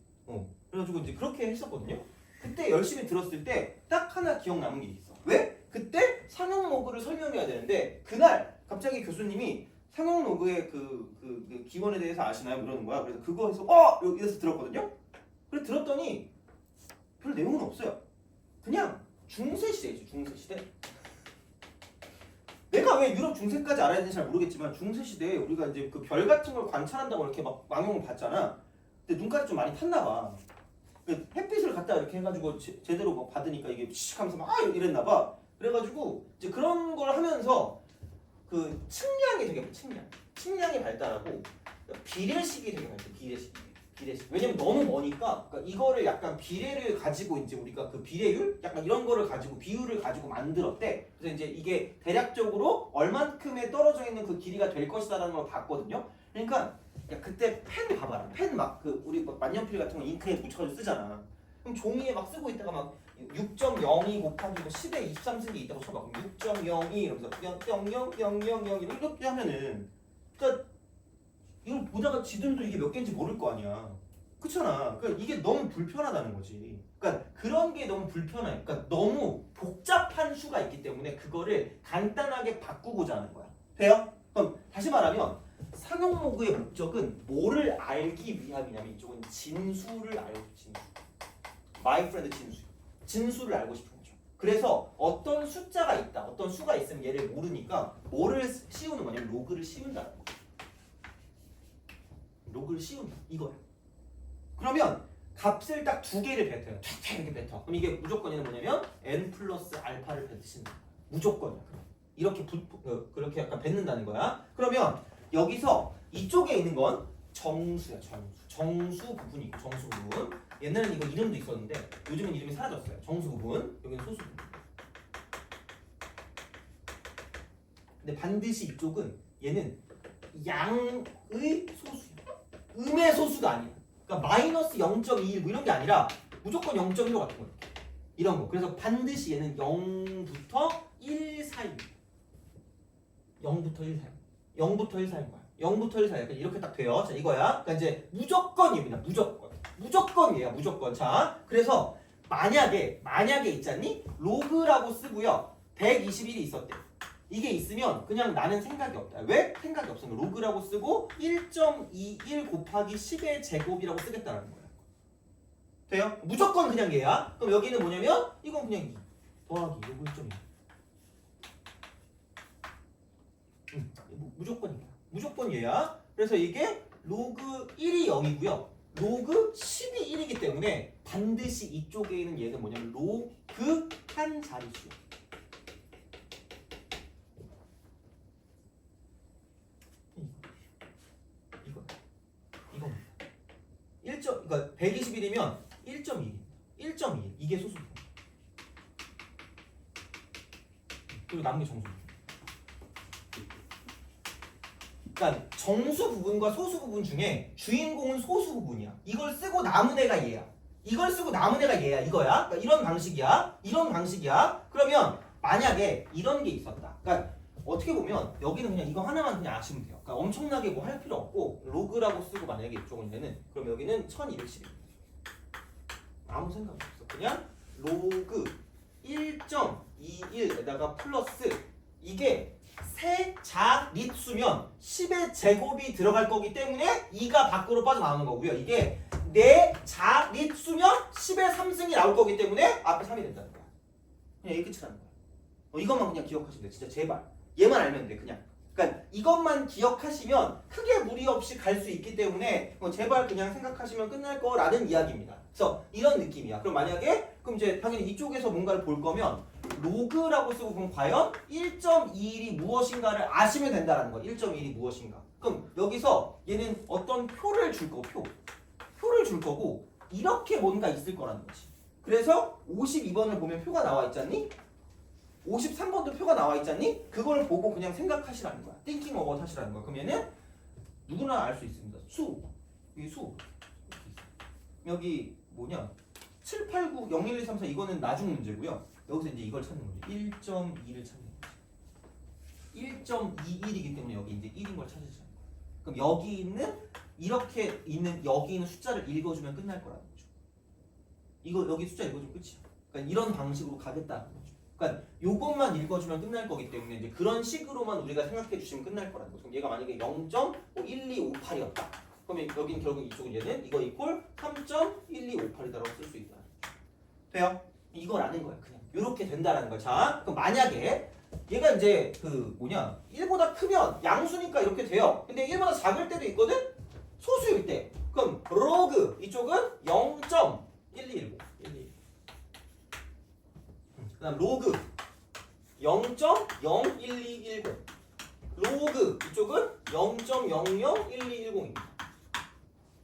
Speaker 1: 그래가지고 이제 그렇게 했었거든요. 그때 열심히 들었을 때 딱 하나 기억 남은 게 있어. 왜? 그때 상용 로그를 설명해야 되는데 그날 갑자기 교수님이 상용 로그의 그 기원에 대해서 아시나요? 그러는 거야. 그래서 그거 해서 이래서 들었거든요. 그래서 들었더니 별 내용은 없어요. 그냥 중세 시대이죠. 중세 시대. 내가 왜 유럽 중세까지 알아야 되는지 잘 모르겠지만 중세 시대에 우리가 이제 그 별 같은 걸 관찰한다고 이렇게 막 망용을 봤잖아. 근데 눈깔이 좀 많이 탔나 봐. 그 햇빛을 갖다 이렇게 해가지고 제대로 뭐 받으니까 이게 씩 하면서 막 이랬나 봐. 그래가지고 이제 그런 걸 하면서 그 측량이 되게 측량이 발달하고 비례식이 되게 발달. 비례식. 왜냐면 너무 머니까 그러니까 이거를 약간 비례를 가지고 이제 우리가 그 비례율 약간 이런 거를 가지고 비율을 가지고 만들었대. 그래서 이제 이게 대략적으로 얼만큼에 떨어져 있는 그 길이가 될 것이다라는 걸 봤거든요. 그러니까 야 그때 펜 봐봐라. 펜 막 그 우리 막 만년필 같은 거 잉크에 묻혀가지고 쓰잖아. 그럼 종이에 막 쓰고 있다가 막 6.02 곱하기 뭐 10에 23승이 있다고 쳐봐. 그럼 6.02 이러면서 0.0000 이렇게 하면은 그러니까 이걸 보다가 지들도 이게 몇 개인지 모를 거 아니야. 그렇잖아. 그러니까 이게 너무 불편하다는 거지. 그러니까 그런 게 너무 불편해. 그러니까 너무 복잡한 수가 있기 때문에 그거를 간단하게 바꾸고자 하는 거야. 돼요? 그럼 다시 말하면 상용모그의 목적은 뭐를 알기 위함이냐면 이쪽은 진수를 알고 진수. My friend 진수. 진수를 알고 싶은 거죠. 그래서 어떤 숫자가 있다. 어떤 수가 있으면 얘를 모르니까 뭐를 씌우는 거냐면 로그를 씌운다는 거. 로그를 씌운다. 이거예요. 그러면 값을 딱 두 개를 뱉어요. 탁탁 이렇게 뱉어. 그럼 이게 무조건 얘는 뭐냐면 n 플러스 알파를 뱉으신다. 무조건이야. 이렇게 그렇게 약간 뱉는다는 거야. 그러면 여기서 이쪽에 있는 건 정수야. 정수 부분이 있고 정수 부분. 옛날에는 이거 이름도 있었는데 요즘은 이름이 사라졌어요. 정수 부분. 여기는 소수 부분. 근데 반드시 이쪽은 얘는 양의 소수야. 음의 소수가 아니야. 그러니까 마이너스 0.21 뭐 이런 게 아니라 무조건 0.15 같은 거 이런 거. 그래서 반드시 얘는 0부터 1 사이입니다. 0부터 1 사이. 0부터 1 사이인 거야. 0부터 1 사이. 이렇게 딱 돼요. 자 이거야. 그러니까 이제 무조건입니다. 무조건이에요. 무조건. 자 그래서 만약에 있잖니? 로그라고 쓰고요. 121이 있었대. 이게 있으면 그냥 나는 생각이 없다. 왜? 생각이 없으면 로그라고 쓰고 1.21 곱하기 10의 제곱이라고 쓰겠다는 거야. 돼요? 무조건 그냥 얘야. 그럼 여기는 뭐냐면 이건 그냥 2 더하기 로그 1.2. 무조건이야. 무조건 얘야. 그래서 이게 로그 1이 0이고요. 로그 10이 1이기 때문에 반드시 이쪽에 있는 얘는 뭐냐면 로그 한 자릿수. 그러니까 121이면 1.2 이게 소수 부분. 그리고 남은 게 정수 부분. 그러니까 정수 부분과 소수 부분 중에 주인공은 소수 부분이야. 이걸 쓰고 남은 애가 얘야. 이걸 쓰고 남은 애가 얘야. 이거야. 그러니까 이런 방식이야. 그러면 만약에 이런 게 있었다. 그러니까 어떻게 보면 여기는 그냥 이거 하나만 그냥 아시면 돼요. 그러니까 엄청나게 뭐 할 필요 없고 로그라고 쓰고 만약에 이쪽은 얘는 그럼 여기는 1210입니다. 아무 생각 없어. 그냥 로그 1.21에다가 플러스 이게 세 자릿수면 10의 제곱이 들어갈 거기 때문에 2가 밖으로 빠져나오는 거고요. 이게 네 자릿수면 10의 3승이 나올 거기 때문에 앞에 3이 된다는 거야. 그냥 이게 끝이라는 거야. 이것만 그냥 기억하시면 돼. 진짜 제발. 얘만 알면 돼. 그냥. 그러니까 이것만 기억하시면 크게 무리 없이 갈 수 있기 때문에 제발 그냥 생각하시면 끝날 거라는 이야기입니다. 그래서 이런 느낌이야. 그럼 만약에 그럼 이제 당연히 이쪽에서 뭔가를 볼 거면 로그라고 쓰고 그럼 과연 1.21이 무엇인가를 아시면 된다는 거야. 1.21이 무엇인가. 그럼 여기서 얘는 어떤 표를 줄 거고 표를 줄 거고 이렇게 뭔가 있을 거라는 거지. 그래서 52번을 보면 표가 나와 있잖니? 53번도 표가 나와 있잖니? 그걸 보고 그냥 생각하시라는 거야. thinking about 하시라는 거야. 그럼 얘는 누구나 알 수 있습니다. 여기 수. 여기 뭐냐? 7, 8, 9, 0, 1, 2, 3, 4 이거는 나중 문제고요. 여기서 이제 이걸 찾는 거죠. 1.2를 찾는 거죠. 1.21이기 때문에 여기 이제 1인 걸 찾으시는 거예요. 그럼 여기 있는 이렇게 있는 여기 있는 숫자를 읽어주면 끝날 거라는 거죠. 이거 여기 숫자 읽어주면 끝이야. 그러니까 이런 방식으로 가겠다는 거죠. 그러니까 요것만 읽어주면 끝날 거기 때문에 이제 그런 식으로만 우리가 생각해 주시면 끝날 거라는 거죠. 그럼 얘가 만약에 0.1258이었다. 그러면 여긴 결국 이쪽은 얘는 이거 이퀄 3.1258이다라고 쓸 수 있다. 돼요? 이거라는 거야. 그냥 이렇게 된다라는 거야. 자, 그럼 만약에 얘가 이제 그 뭐냐 1보다 크면 양수니까 이렇게 돼요. 근데 1보다 작을 때도 있거든. 소수일 때. 그럼 로그 이쪽은 0.1210. 그다음 로그 0.01210. 로그 이쪽은 0.001210입니다.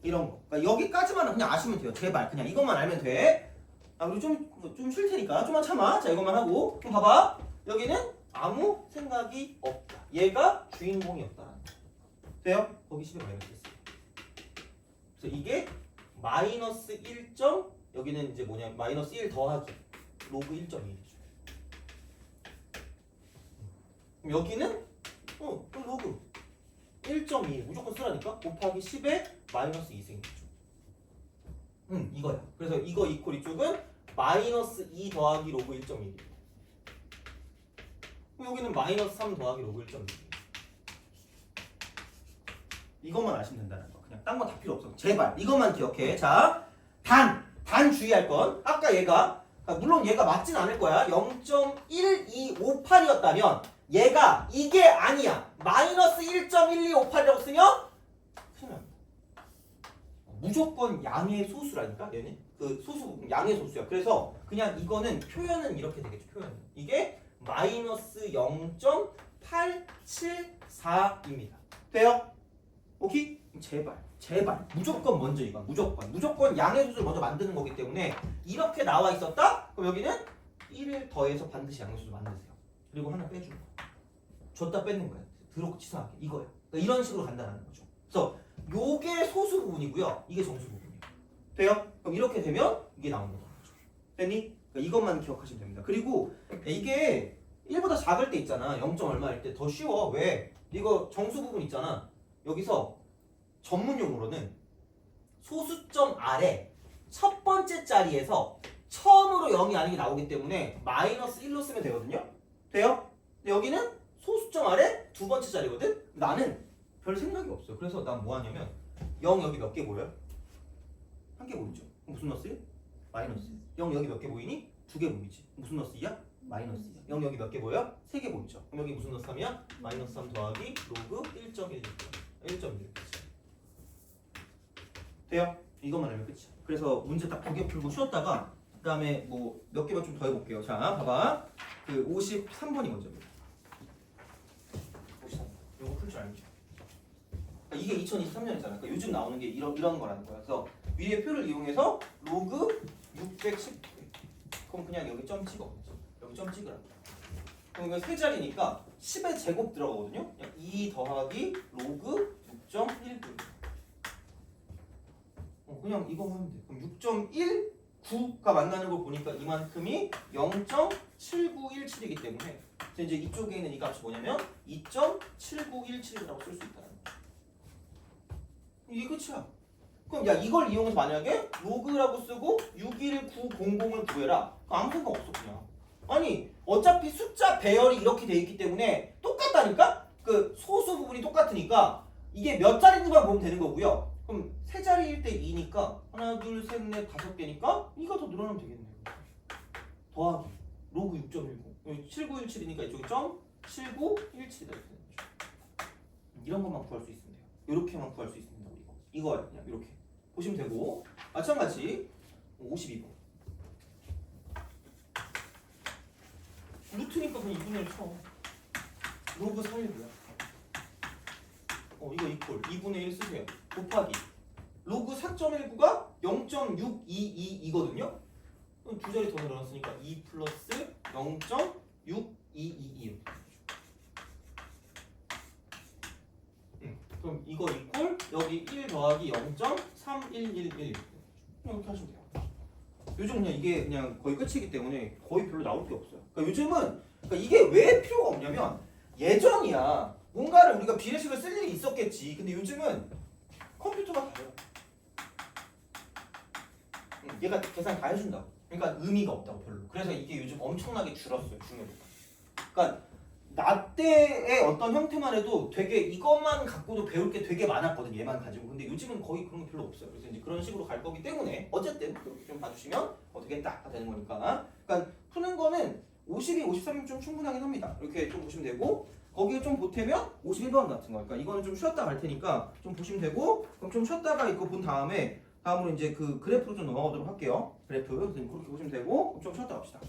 Speaker 1: 이런 거. 그러니까 여기까지만 그냥 아시면 돼요. 제발 그냥 이것만 알면 돼. 우리 좀 쉴 테니까 좀만 참아. 자, 이것만 하고. 그럼 봐봐. 여기는 아무 생각이 없다. 얘가 주인공이었다. 돼요? 거기 10에 마이너스 했어요. 그래서 이게 마이너스 1. 여기는 이제 뭐냐? 마이너스 1 더하기 로그 1.1이죠. 그럼 여기는 또 로그 1.2 무조건 쓰라니까 곱하기 10에 마이너스 2생기죠. 이거야. 그래서 이거 이퀄 이쪽은 마이너스 2 더하기 로그 1.1. 여기는 마이너스 3 더하기 로그 1.1. 이것만 아시면 된다는 거. 그냥 딴 거 다 필요 없어. 제발 이것만 기억해. 자, 단 주의할 건 아까 얘가 물론 얘가 맞진 않을 거야. 0.1258이었다면 얘가 이게 아니야. 마이너스 1.1258이라고 쓰면 큰일 납니다. 무조건 양의 소수라니까 얘는. 그 소수 양의 소수야. 그래서 그냥 이거는 표현은 이렇게 되겠죠. 표현은 이게 마이너스 0.874입니다. 돼요? 오케이? 제발 무조건 먼저 이건 무조건 양의 소수를 먼저 만드는 거기 때문에 이렇게 나와 있었다? 그럼 여기는 1을 더해서 반드시 양의 소수를 만드세요. 그리고 하나 빼주는 거야. 줬다 뺏는 거야. 더럽고 치사하게 이거야. 그러니까 이런 식으로 간다는 거죠. 그래서 요게 소수 부분이고요. 이게 정수 부분이에요. 돼요? 그럼 이렇게 되면 이게 나오는 거죠. 됐니? 그러니까 이것만 기억하시면 됩니다. 그리고 이게 1보다 작을 때 있잖아. 0. 얼마일 때 더 쉬워. 왜? 이거 정수 부분 있잖아. 여기서 전문 용어로는 소수점 아래 첫 번째 자리에서 처음으로 0이 아닌 게 나오기 때문에 마이너스 1로 쓰면 되거든요. 돼요? 근데 여기는 소수점 아래 두 번째 자리거든? 나는 별 생각이 없어요. 그래서 난 뭐 하냐면 0 여기 몇 개 보여요? 한 개 보이죠? 무슨 넣었어요? 마이너스. 0 여기 몇 개 보이니? 두 개 보이지. 무슨 넣었어요? 마이너스 2야. 0 여기 몇 개 보여? 3개 보이죠. 그럼 여기 무슨 넣었으면 마이너스 3 더하기 로그 1.1. 돼요? 이것만 알면 끝이야. 그래서 문제 딱 2개 풀고 쉬었다가 그 다음에 뭐 몇 개만 좀 더 해볼게요. 자, 봐봐. 그 53번이 먼저입니다. 53번. 이거 풀 줄 알죠? 그러니까 이게 2023년이잖아. 그러니까 요즘 나오는 게 이런 거라는 거야. 그래서 위의 표를 이용해서 로그 610. 그럼 그냥 여기 점 찍어. 여기 점 찍으라. 그럼 이거 세 자리니까 10의 제곱 들어가거든요. 2 더하기 로그 6.19. 그냥 이거 하면 돼. 그럼 6.19가 만나는 걸 보니까 이만큼이 0.7917이기 때문에 이제 이쪽에 있는 이 값이 뭐냐면 2.7917이라고 쓸 수 있다는 거야. 이게 끝이야. 그럼 야 이걸 이용해서 만약에 로그라고 쓰고 61900을 구해라. 아무 생각 없어 그냥. 아니 어차피 숫자 배열이 이렇게 돼 있기 때문에 똑같다니까? 그 소수 부분이 똑같으니까 이게 몇 자리인지만 보면 되는 거고요. 그럼 세 자리일 때 2니까 하나 둘 셋 넷 5개니까 2가 더 늘어나면 되겠네요. 더하기 로그 6.10 7917이니까 이쪽에 점 7917이다 이렇게 되는 거죠. 이런 것만 구할 수 있으면 돼요. 이렇게만 구할 수 있습니다. 이거예요. 그냥 이렇게 보시면 되고 마찬가지 52번 루트니까 그냥 2분의 1 쳐. 로그 419야. 이거 이퀄 2분의 1 쓰세요. 곱하기 로그 4.19가 0.622이거든요. 두 자리 더 늘어났으니까 2 플러스 0.622. 그럼 이거 이퀄 여기 1 더하기 0.3111. 이렇게 하시면 돼요. 요즘 그냥 이게 그냥 거의 끝이기 때문에 거의 별로 나올 게 없어요. 그러니까 요즘은 이게 왜 필요가 없냐면 예전이야 뭔가를 우리가 비례식을 쓸 일이 있었겠지. 근데 요즘은 컴퓨터가 다 해요. 얘가 계산 다 해준다고. 그러니까 의미가 없다고 별로. 그래서 이게 요즘 엄청나게 줄었어요. 중요도가. 그러니까 나 때의 어떤 형태만 해도 되게 이것만 갖고도 배울 게 되게 많았거든. 얘만 가지고. 근데 요즘은 거의 그런 게 별로 없어요. 그래서 이제 그런 식으로 갈 거기 때문에 어쨌든 그렇게 좀 봐주시면 되겠다 되는 거니까. 그러니까 푸는 거는 52, 53은 좀 충분하긴 합니다. 이렇게 좀 보시면 되고 거기에 좀 보태면 51번 같은 거. 그러니까 이거는 좀 쉬었다 갈 테니까 좀 보시면 되고, 그럼 좀 쉬었다가 이거 본 다음에 다음으로 이제 그 그래프로 좀 넘어가도록 할게요. 그래프 선생님 그렇게 보시면 되고 좀 쉬었다 갑시다.